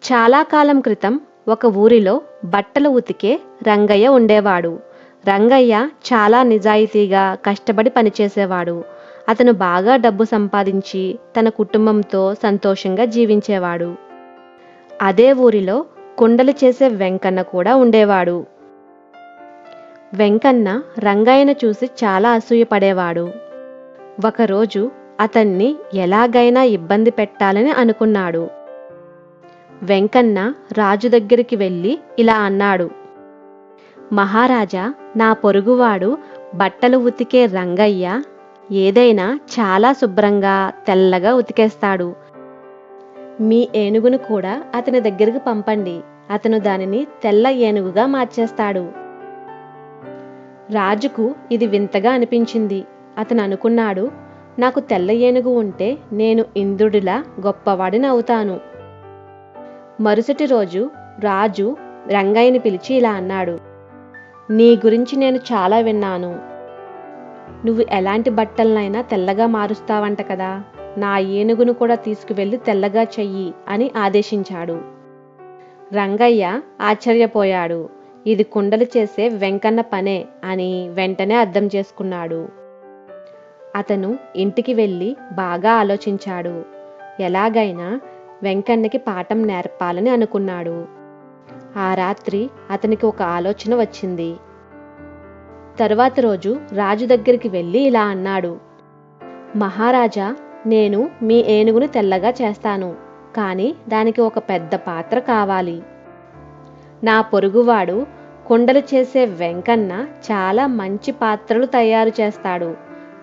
చాలా కాలం క్రితం ఒక ఊరిలో బట్టలు ఉతికే రంగయ్య ఉండేవాడు. రంగయ్య చాలా నిజాయితీగా కష్టపడి పనిచేసేవాడు. అతను బాగా డబ్బు సంపాదించి తన కుటుంబంతో సంతోషంగా జీవించేవాడు. అదే ఊరిలో కుండలు చేసే వెంకన్న కూడా ఉండేవాడు. వెంకన్న రంగయ్యను చూసి చాలా అసూయపడేవాడు. ఒకరోజు అతన్ని ఎలాగైనా ఇబ్బంది పెట్టాలని అనుకున్నాడు. వెంకన్న రాజు దగ్గరికి వెళ్ళి ఇలా అన్నాడు: మహారాజా, నా పొరుగువాడు బట్టలు ఉతికే రంగయ్య ఏదైనా చాలా శుభ్రంగా తెల్లగా ఉతికేస్తాడు. మీ ఏనుగును కూడా అతని దగ్గరికి పంపండి. అతను దానిని తెల్ల ఏనుగుగా మార్చేస్తాడు. రాజుకు ఇది వింతగా అనిపించింది. అతను అనుకున్నాడు, నాకు తెల్ల ఏనుగు ఉంటే నేను ఇంద్రుడిలా గొప్పవాడిని అవుతాను. మరుసటి రోజు రాజు రంగయ్యని పిలిచి ఇలా అన్నాడు: నీ గురించి నేను చాలా విన్నాను. నువ్వు ఎలాంటి బట్టలనైనా తెల్లగా మారుస్తావంట కదా, నా ఏనుగును కూడా తీసుకువెళ్ళి తెల్లగా చెయ్యి అని ఆదేశించాడు. రంగయ్య ఆశ్చర్యపోయాడు. ఇది కుండలు చేసే వెంకన్న పనే అని వెంటనే అర్థం చేసుకున్నాడు. అతను ఇంటికి వెళ్ళి బాగా ఆలోచించాడు. ఎలాగైనా వెంకన్నకి పాఠం నేర్పాలని అనుకున్నాడు. ఆ రాత్రి అతనికి ఒక ఆలోచన వచ్చింది. తరువాత రోజు రాజు దగ్గరికి వెళ్ళి ఇలా అన్నాడు: మహారాజా, నేను మీ ఏనుగును తెల్లగా చేస్తాను, కానీ దానికి ఒక పెద్ద పాత్ర కావాలి. నా పొరుగువాడు కుండలు చేసే వెంకన్న చాలా మంచి పాత్రలు తయారు చేస్తాడు.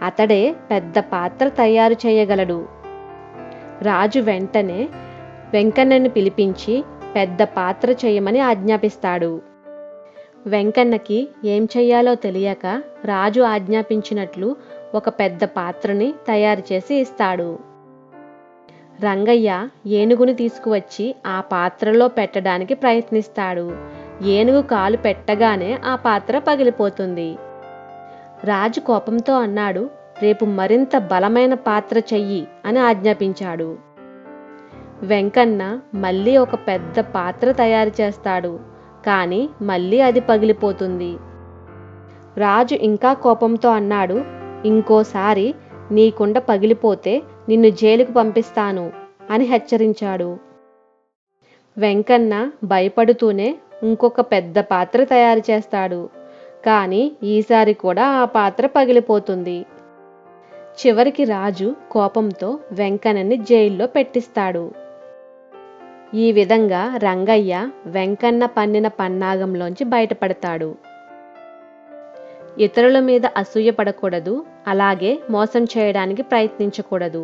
అతడే పెద్ద పాత్ర తయారు చేయగలడు. రాజు వెంటనే వెంకన్నని పిలిపించి పెద్ద పాత్ర చేయమని ఆజ్ఞాపిస్తాడు. వెంకన్నకి ఏం చెయ్యాలో తెలియక రాజు ఆజ్ఞాపించినట్లు ఒక పెద్ద పాత్రని తయారు చేసి ఇస్తాడు. రంగయ్య ఏనుగుని తీసుకువచ్చి ఆ పాత్రలో పెట్టడానికి ప్రయత్నిస్తాడు. ఏనుగు కాలు పెట్టగానే ఆ పాత్ర పగిలిపోతుంది. రాజు కోపంతో అన్నాడు: రేపు మరింత బలమైన పాత్ర చెయ్యి అని ఆజ్ఞాపించాడు. వెంకన్న మళ్ళీ ఒక పెద్ద పాత్ర తయారు చేస్తాడు, కానీ మళ్ళీ అది పగిలిపోతుంది. రాజు ఇంకా కోపంతో అన్నాడు: ఇంకోసారి నీ కుండ పగిలిపోతే నిన్ను జైలుకు పంపిస్తాను అని హెచ్చరించాడు. వెంకన్న భయపడుతూనే ఇంకొక పెద్ద పాత్ర తయారు చేస్తాడు, కానీ ఈసారి కూడా ఆ పాత్ర పగిలిపోతుంది. చివరికి రాజు కోపంతో వెంకన్నని జైల్లో పెట్టిస్తాడు. ఈ విధంగా రంగయ్య వెంకన్న పన్నిన పన్నాగంలోంచి బయటపడతాడు. ఇతరుల మీద అసూయ పడకూడదు, అలాగే మోసం చేయడానికి ప్రయత్నించకూడదు.